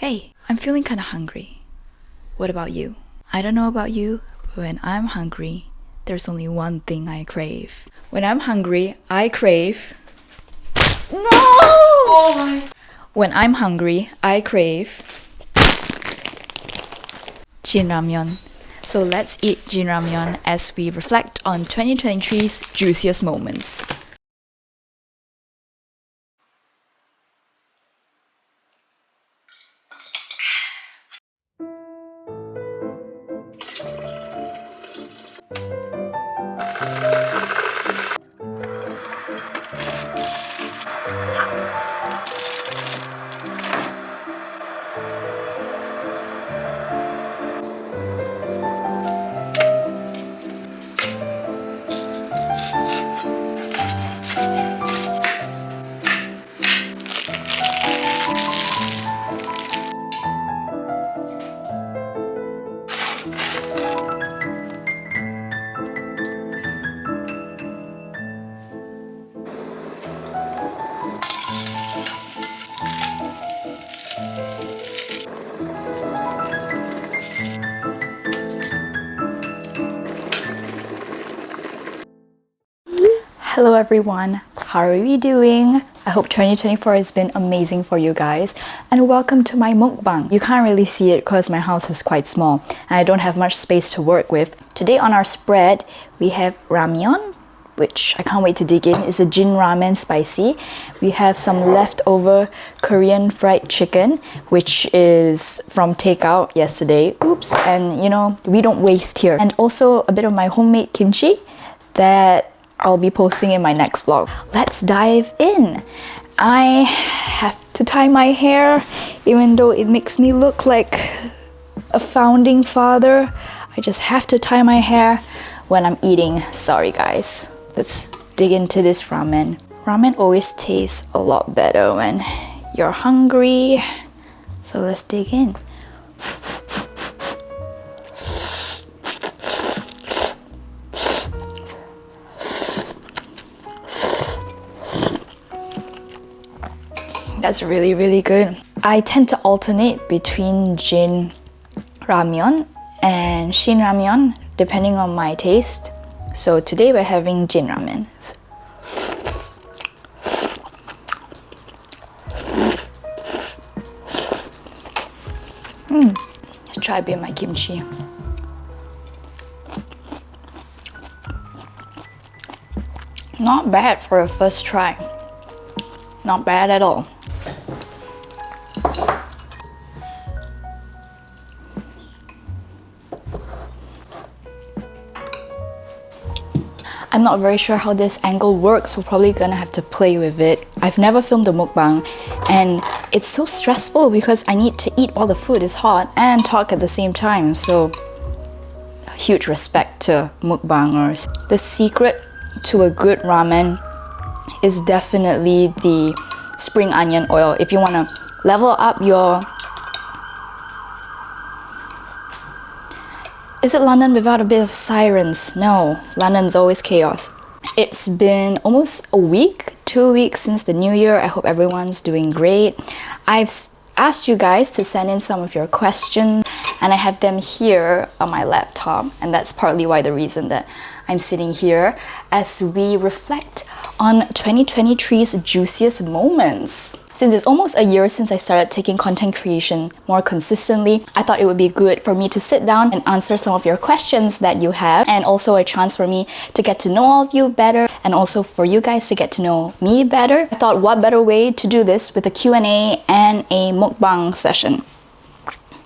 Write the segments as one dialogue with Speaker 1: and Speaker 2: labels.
Speaker 1: Hey, I'm feeling kinda hungry. What about you? I don't know about you, but when I'm hungry, there's only one thing I crave. When I'm hungry, I crave... No! Oh my... When I'm hungry, I crave... Jin ramyeon. So let's eat Jin ramyeon as we reflect on 2023's juiciest moments. Hello everyone, how are we doing? I hope 2024 has been amazing for you guys, and welcome to my mukbang. You can't really see it because my house is quite small and I don't have much space to work with. Today on our spread, we have ramyeon, which I can't wait to dig in. It's a Jin ramen spicy. We have some leftover Korean fried chicken, which is from takeout yesterday. Oops, and you know, we don't waste here. And also a bit of my homemade kimchi that I'll be posting in my next vlog. Let's dive in. I have to tie my hair, even though it makes me look like a founding father. I just have to tie my hair when I'm eating. Sorry guys. Let's dig into this ramen. Ramen always tastes a lot better when you're hungry. So let's dig in. That's really good. I tend to alternate between Jin ramyeon and Shin ramyeon depending on my taste. So today we're having Jin ramen. Let's try a bit of my kimchi. Not bad for a first try. Not bad at all. I'm not very sure how this angle works. We're probably gonna have to play with it. I've never filmed a mukbang and it's so stressful because I need to eat while the food is hot and talk at the same time. So huge respect to mukbangers. The secret to a good ramen is definitely the spring onion oil. If you wanna level up your... Is it London without a bit of sirens? No, London's always chaos. It's been almost a week, 2 weeks since the new year. I hope everyone's doing great. I've asked you guys to send in some of your questions and I have them here on my laptop, and that's partly why the reason that I'm sitting here as we reflect on 2023's juiciest moments. Since it's almost a year since I started taking content creation more consistently, I thought it would be good for me to sit down and answer some of your questions that you have, and also a chance for me to get to know all of you better and also for you guys to get to know me better. I thought what better way to do this with a Q&A and a mukbang session.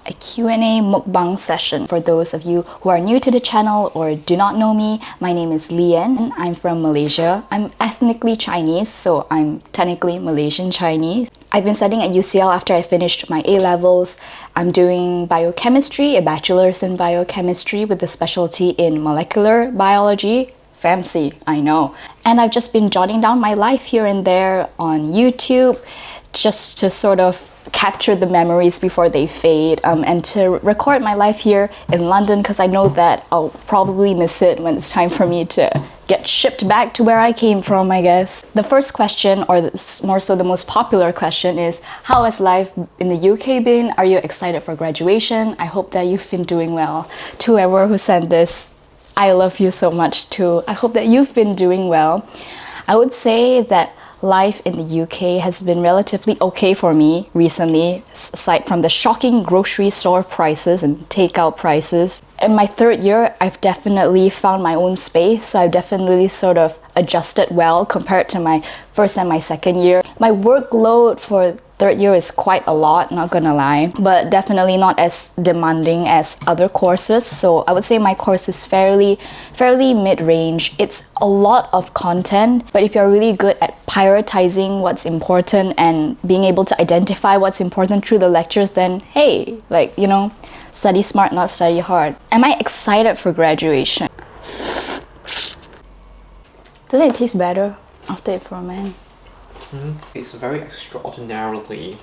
Speaker 1: A Q&A mukbang session. For those of you who are new to the channel or do not know me, my name is Lian. I'm from Malaysia. I'm ethnically Chinese, so I'm technically Malaysian Chinese. I've been studying at UCL after I finished my A-levels. I'm doing biochemistry, a bachelor's in biochemistry with a specialty in molecular biology. Fancy, I know. And I've just been jotting down my life here and there on YouTube just to sort of capture the memories before they fade, and to record my life here in London, because I know that I'll probably miss it when it's time for me to get shipped back to where I came from, I guess. The first question, or more so the most popular question, is how has life in the UK been? Are you excited for graduation? I hope that you've been doing well. To whoever who sent this, I love you so much too. I hope that you've been doing well. I would say that life in the UK has been relatively okay for me recently, aside from the shocking grocery store prices and takeout prices. In my third year, I've definitely found my own space, so I've definitely sort of adjusted well compared to my first and my second year. My workload for third year is quite a lot, not gonna lie, but definitely not as demanding as other courses. So I would say my course is fairly mid-range. It's a lot of content, but if you're really good at prioritizing what's important and being able to identify what's important through the lectures, then hey, like, you know, study smart, not study hard. Am I excited for graduation? Doesn't it taste better after it ferments?
Speaker 2: It's very extraordinarily.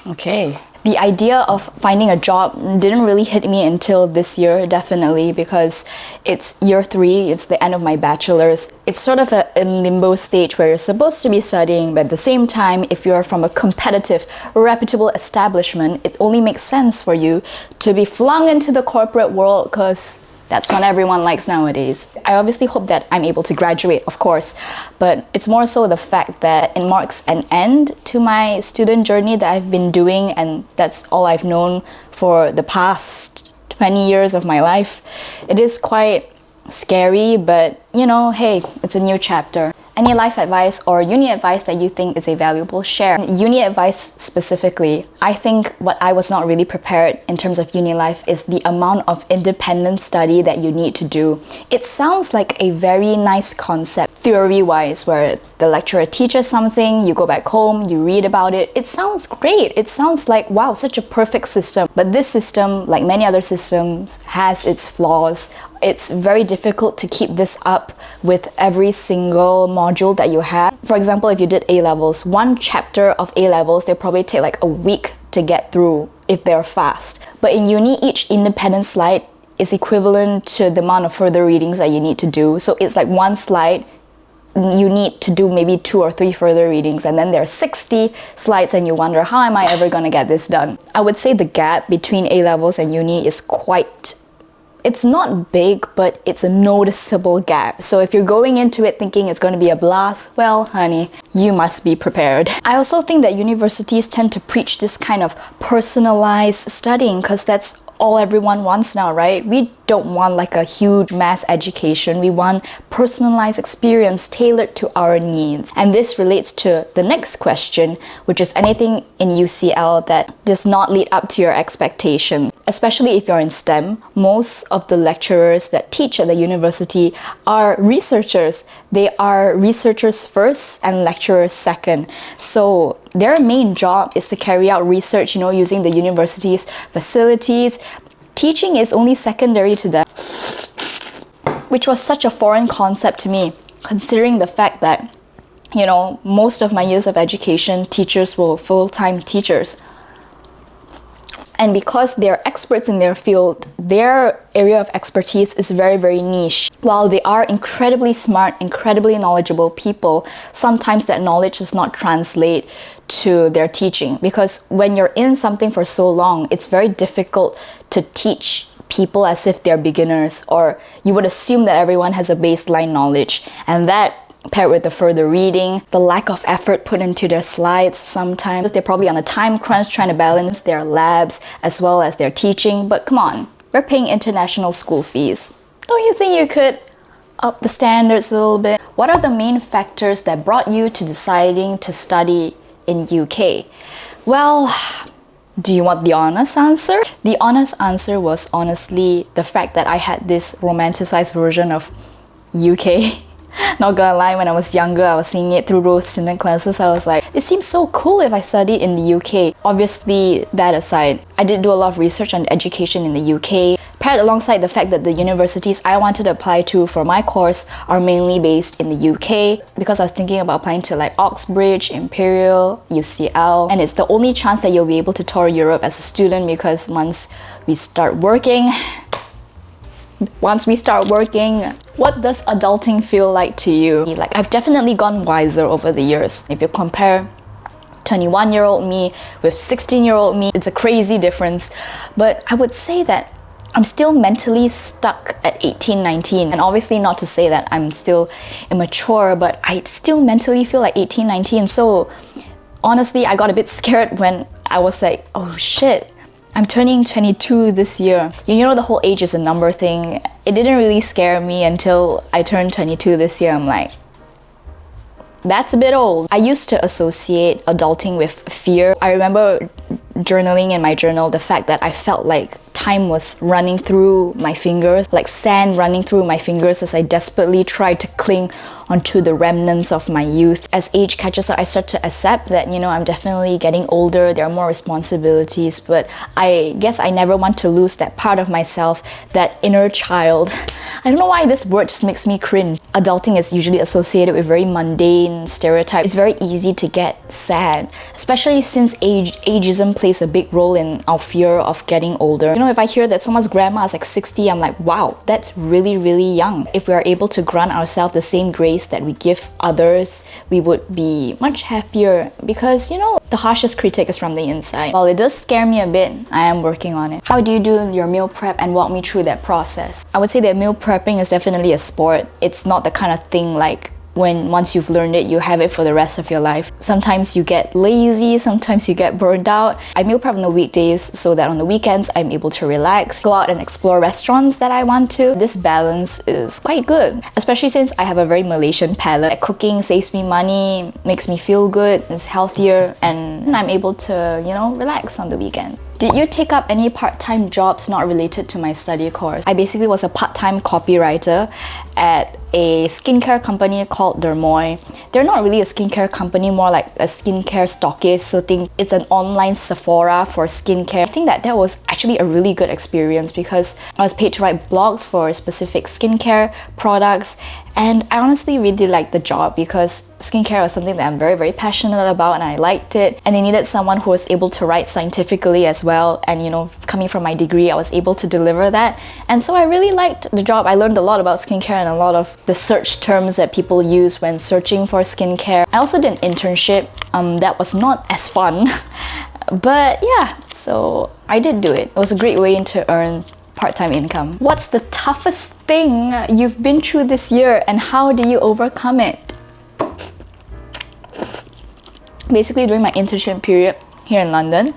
Speaker 1: Okay. The idea of finding a job didn't really hit me until this year, definitely, because it's year 3, it's the end of my bachelor's. It's sort of a limbo stage where you're supposed to be studying, but at the same time, if you're from a competitive, reputable establishment, it only makes sense for you to be flung into the corporate world, because that's what everyone likes nowadays. I obviously hope that I'm able to graduate, of course, but it's more so the fact that it marks an end to my student journey that I've been doing, and that's all I've known for the past 20 years of my life. It is quite scary, but you know, hey, it's a new chapter. Any life advice or uni advice that you think is a valuable share? Uni advice specifically, I think what I was not really prepared in terms of uni life is the amount of independent study that you need to do. It sounds like a very nice concept, theory-wise, where the lecturer teaches something, you go back home, you read about it. It sounds great. It sounds like, wow, such a perfect system. But this system, like many other systems, has its flaws. It's very difficult to keep this up with every single module that you have. For example, if you did A-levels, one chapter of A-levels, they probably take like a week to get through if they're fast. But in uni, each independent slide is equivalent to the amount of further readings that you need to do. So it's like one slide, you need to do maybe 2 or 3 further readings, and then there are 60 slides and you wonder, how am I ever gonna get this done? I would say the gap between A-levels and uni is quite, it's not big, but it's a noticeable gap. So if you're going into it thinking it's going to be a blast, well, honey, you must be prepared. I also think that universities tend to preach this kind of personalized studying, because that's all everyone wants now, right? We don't want like a huge mass education. We want personalized experience tailored to our needs. And this relates to the next question, which is anything in UCL that does not lead up to your expectations. Especially if you're in STEM, most of the lecturers that teach at the university are researchers. They are researchers first and lecturers second. So their main job is to carry out research, you know, using the university's facilities. Teaching is only secondary to them, which was such a foreign concept to me, considering the fact that, you know, most of my years of education, teachers were full-time teachers. And because they're experts in their field, their area of expertise is very, very niche. While they are incredibly smart, incredibly knowledgeable people, sometimes that knowledge does not translate to their teaching. Because when you're in something for so long, it's very difficult to teach people as if they're beginners, or you would assume that everyone has a baseline knowledge. And that, paired with the further reading, the lack of effort put into their slides, sometimes they're probably on a time crunch trying to balance their labs as well as their teaching. But come on, we're paying international school fees. Don't you think you could up the standards a little bit? What are the main factors that brought you to deciding to study in UK? Well, do you want the honest answer? The honest answer was honestly the fact that I had this romanticized version of UK. Not gonna lie, when I was younger, I was seeing it through Rose student classes. I was like, it seems so cool if I studied in the UK. Obviously, that aside, I did do a lot of research on education in the UK. Paired alongside the fact that the universities I wanted to apply to for my course are mainly based in the UK, because I was thinking about applying to like Oxbridge, Imperial, UCL, and it's the only chance that you'll be able to tour Europe as a student, because once we start working, what does adulting feel like to you? Like, I've definitely gone wiser over the years. If you compare 21-year-old me with 16-year-old me, it's a crazy difference. But I would say that I'm still mentally stuck at 18, 19. And obviously not to say that I'm still immature, but I still mentally feel like 18, 19. So honestly, I got a bit scared when I was like, oh shit, I'm turning 22 this year. You know, the whole age is a number thing. It didn't really scare me until I turned 22 this year. I'm like, that's a bit old. I used to associate adulting with fear. I remember journaling in my journal the fact that I felt like time was running through my fingers, like sand running through my fingers as I desperately tried to cling onto the remnants of my youth. As age catches up, I start to accept that, you know, I'm definitely getting older, there are more responsibilities, but I guess I never want to lose that part of myself, that inner child. I don't know why this word just makes me cringe. Adulting is usually associated with very mundane stereotypes. It's very easy to get sad, especially since ageism plays a big role in our fear of getting older. You know, if I hear that someone's grandma is like 60, I'm like, wow, that's really, really young. If we are able to grant ourselves the same grace that we give others, we would be much happier, because, you know, the harshest critic is from the inside. While it does scare me a bit, I am working on it. How do you do your meal prep, and walk me through that process? I would say that meal prepping is definitely a sport. It's not the kind of thing like once you've learned it, you have it for the rest of your life. Sometimes you get lazy, sometimes you get burned out. I meal prep on the weekdays so that on the weekends I'm able to relax, go out and explore restaurants that I want to. This balance is quite good, especially since I have a very Malaysian palate. Like, cooking saves me money, makes me feel good, it's healthier, and I'm able to, you know, relax on the weekend. Did you take up any part-time jobs not related to my study course? I basically was a part-time copywriter at a skincare company called Dermoy. They're not really a skincare company, more like a skincare stockist, so think it's an online Sephora for skincare. I think that was actually a really good experience, because I was paid to write blogs for specific skincare products, and I honestly really liked the job because skincare was something that I'm very, very passionate about, and I liked it. And they needed someone who was able to write scientifically as well. And, you know, coming from my degree, I was able to deliver that. And so I really liked the job. I learned a lot about skincare and a lot of the search terms that people use when searching for skincare. I also did an internship that was not as fun. But yeah, so I did do it. It was a great way to earn part-time income. What's the toughest thing you've been through this year, and how do you overcome it? Basically, during my internship period here in London,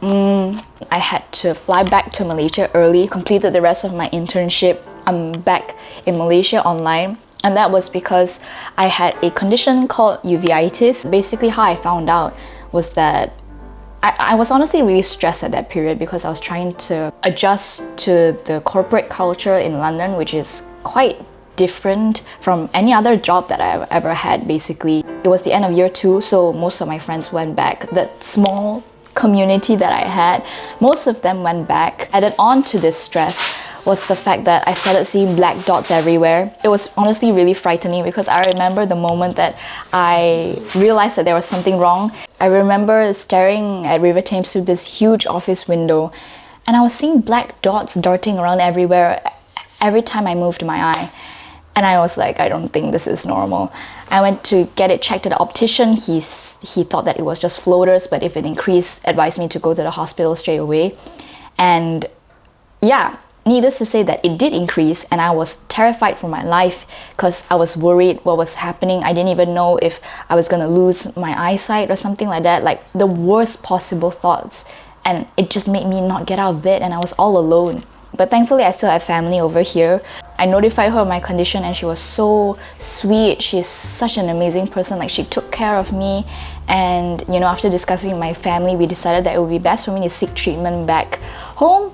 Speaker 1: I had to fly back to Malaysia early, completed the rest of my internship. I'm back in Malaysia online, and that was because I had a condition called uveitis. Basically, how I found out was that I was honestly really stressed at that period, because I was trying to adjust to the corporate culture in London, which is quite different from any other job that I've ever had. Basically, it was the end of year 2, so most of my friends went back. That small community that I had, most of them went back. Added on to this stress was the fact that I started seeing black dots everywhere. It was honestly really frightening, because I remember the moment that I realized that there was something wrong. I remember staring at River Thames through this huge office window, and I was seeing black dots darting around everywhere every time I moved my eye. And I was like, I don't think this is normal. I went to get it checked at the optician. He thought that it was just floaters, but if it increased, advised me to go to the hospital straight away. And yeah, needless to say that it did increase, and I was terrified for my life because I was worried what was happening. I didn't even know if I was gonna lose my eyesight or something like that, like the worst possible thoughts. And it just made me not get out of bed, and I was all alone. But thankfully, I still have family over here. I notified her of my condition, and she was so sweet. She's such an amazing person. Like, she took care of me. And, you know, after discussing with my family, we decided that it would be best for me to seek treatment back home.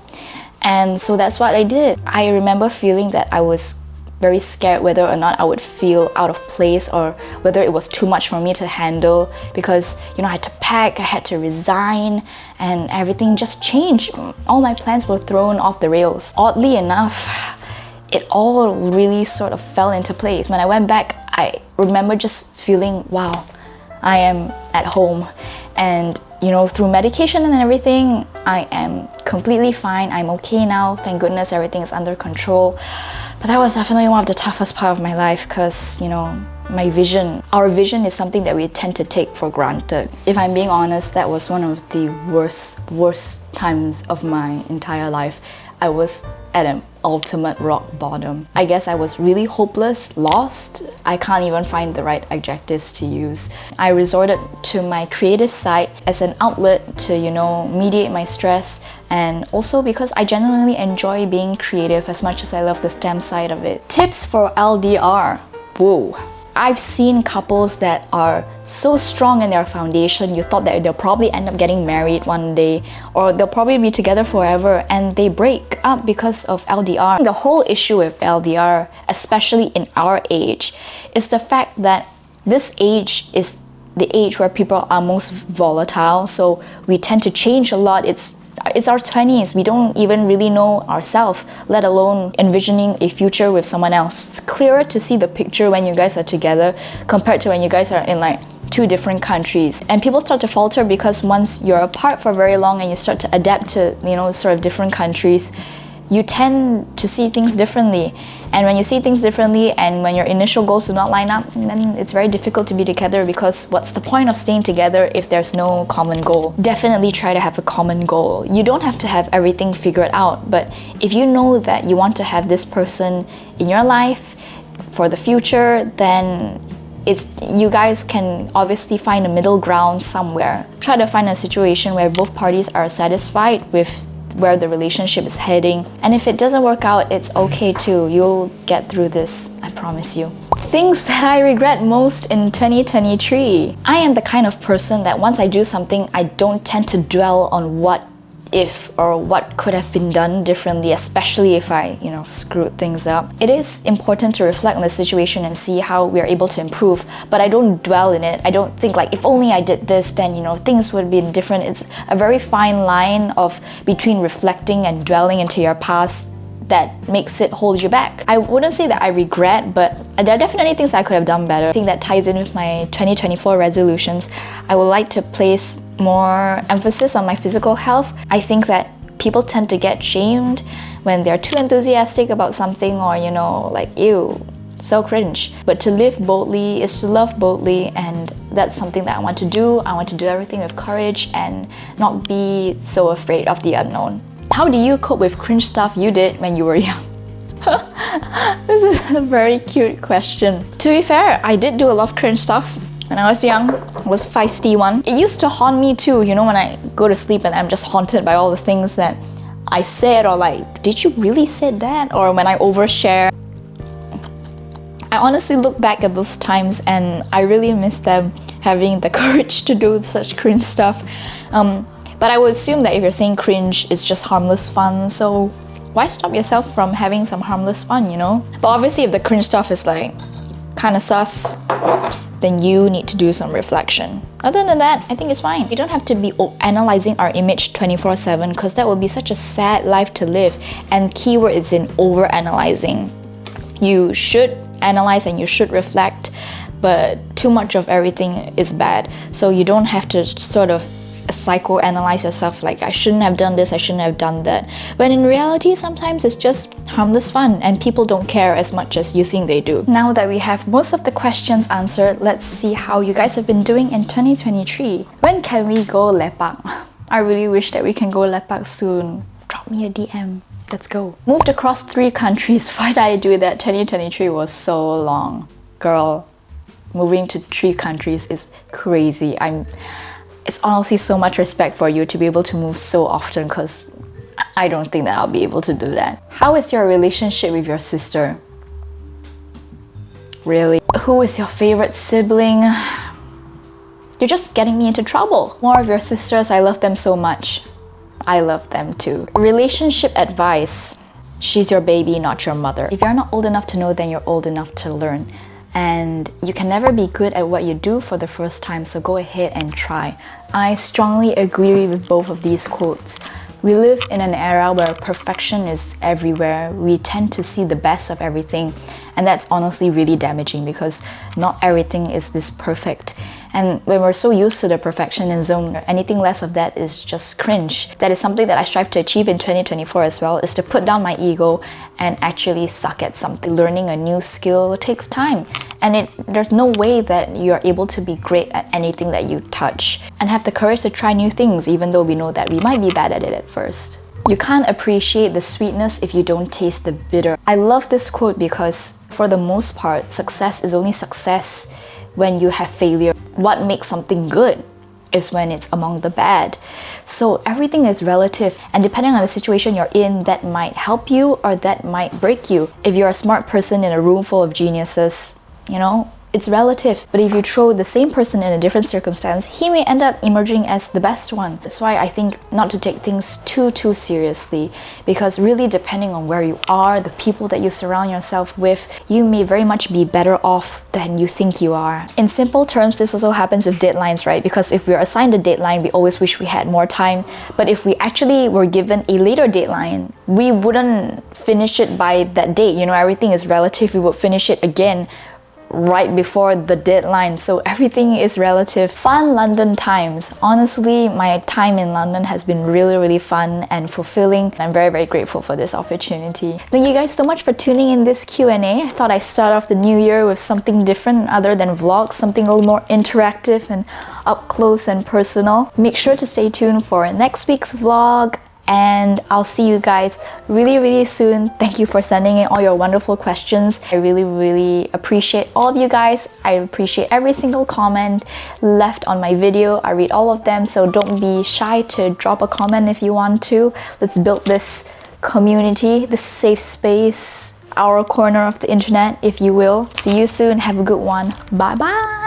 Speaker 1: And so that's what I did. I remember feeling that I was very scared whether or not I would feel out of place or whether it was too much for me to handle, because I had to pack, I had to resign, and everything just changed. All my plans were thrown off the rails. Oddly enough, it all really sort of fell into place. When I went back, I remember just feeling, wow, I am at home. And through medication and everything, I am completely fine. I'm okay now. Thank goodness everything is under control. But that was definitely one of the toughest part of my life because, our vision is something that we tend to take for granted. If I'm being honest, that was one of the worst times of my entire life. I was at an ultimate rock bottom. I guess I was really hopeless, lost. I can't even find the right adjectives to use. I resorted to my creative side as an outlet to, mediate my stress, and also because I genuinely enjoy being creative as much as I love the STEM side of it. Tips for LDR. Whoa. I've seen couples that are so strong in their foundation, you thought that they'll probably end up getting married one day, or they'll probably be together forever, and they break up because of LDR. The whole issue with LDR, especially in our age, is the fact that this age is the age where people are most volatile, so we tend to change a lot. It's our 20s, we don't even really know ourselves, let alone envisioning a future with someone else. It's clearer to see the picture when you guys are together compared to when you guys are in two different countries. And people start to falter because once you're apart for very long and you start to adapt to, sort of different countries, you tend to see things differently. And when you see things differently and when your initial goals do not line up, then it's very difficult to be together, because what's the point of staying together if there's no common goal? Definitely try to have a common goal. You don't have to have everything figured out, but if you know that you want to have this person in your life for the future, then you guys can obviously find a middle ground somewhere. Try to find a situation where both parties are satisfied with where the relationship is heading. And if it doesn't work out, it's okay too. You'll get through this, I promise you. Things that I regret most in 2023. I am the kind of person that once I do something, I don't tend to dwell on what if or what could have been done differently, especially if I, screwed things up. It is important to reflect on the situation and see how we are able to improve, but I don't dwell in it. I don't think if only I did this, then, things would be different. It's a very fine line between reflecting and dwelling into your past that makes it hold you back. I wouldn't say that I regret, but there are definitely things I could have done better. I think that ties in with my 2024 resolutions. I would like to place more emphasis on my physical health. I think that people tend to get shamed when they're too enthusiastic about something, or ew, so cringe. But to live boldly is to love boldly, and that's something that I want to do. I want to do everything with courage and not be so afraid of the unknown. How do you cope with cringe stuff you did when you were young? This is a very cute question. To be fair, I did do a lot of cringe stuff when I was young. I was a feisty one. It used to haunt me too, when I go to sleep and I'm just haunted by all the things that I said, or did you really say that? Or when I overshare. I honestly look back at those times and I really miss them having the courage to do such cringe stuff. But I would assume that if you're saying cringe, it's just harmless fun, so why stop yourself from having some harmless fun, But obviously if the cringe stuff is kinda sus, then you need to do some reflection. Other than that, I think it's fine. You don't have to be analyzing our image 24/7, because that would be such a sad life to live, and keyword is in over-analyzing. You should analyze and you should reflect, but too much of everything is bad, so you don't have to sort of psychoanalyze yourself I shouldn't have done this, I shouldn't have done that, when in reality sometimes it's just harmless fun and people don't care as much as you think they do. Now that we have most of the questions answered, let's see how you guys have been doing in 2023. When can we go lepak? I really wish that we can go lepak soon. Drop me a DM. Let's go. Moved across 3 countries. Why did I do that? 2023 was so long. Girl, moving to 3 countries is crazy. It's honestly so much respect for you to be able to move so often, because I don't think that I'll be able to do that. How is your relationship with your sister? Really? Who is your favorite sibling? You're just getting me into trouble. More of your sisters, I love them so much. I love them too. Relationship advice. She's your baby, not your mother. If you're not old enough to know, then you're old enough to learn. And you can never be good at what you do for the first time, so go ahead and try. I strongly agree with both of these quotes. We live in an era where perfection is everywhere. We tend to see the best of everything, and that's honestly really damaging because not everything is this perfect. And when we're so used to the perfectionism, anything less of that is just cringe. That is something that I strive to achieve in 2024 as well, is to put down my ego and actually suck at something. Learning a new skill takes time, and there's no way that you're able to be great at anything that you touch and have the courage to try new things even though we know that we might be bad at it at first. You can't appreciate the sweetness if you don't taste the bitter. I love this quote because for the most part, success is only success when you have failure. What makes something good is when it's among the bad. So everything is relative, and depending on the situation you're in, that might help you or that might break you. If you're a smart person in a room full of geniuses, it's relative. But if you throw the same person in a different circumstance, he may end up emerging as the best one. That's why I think not to take things too seriously, because really depending on where you are, the people that you surround yourself with, you may very much be better off than you think you are. In simple terms, this also happens with deadlines, right? Because if we're assigned a deadline, we always wish we had more time. But if we actually were given a later deadline, we wouldn't finish it by that date. Everything is relative. We would finish it again right before the deadline, so everything is relative. Fun London times. Honestly, my time in London has been really fun and fulfilling. I'm very grateful for this opportunity. Thank you guys so much for tuning in this Q&A. I thought I'd start off the new year with something different other than vlogs, something a little more interactive and up close and personal. Make sure to stay tuned for next week's vlog, and I'll see you guys really soon. Thank you for sending in all your wonderful questions. I really appreciate all of you guys. I appreciate every single comment left on my video. I read all of them, so don't be shy to drop a comment if you want to. Let's build this community, this safe space, our corner of the internet, if you will. See you soon. Have a good one. Bye bye.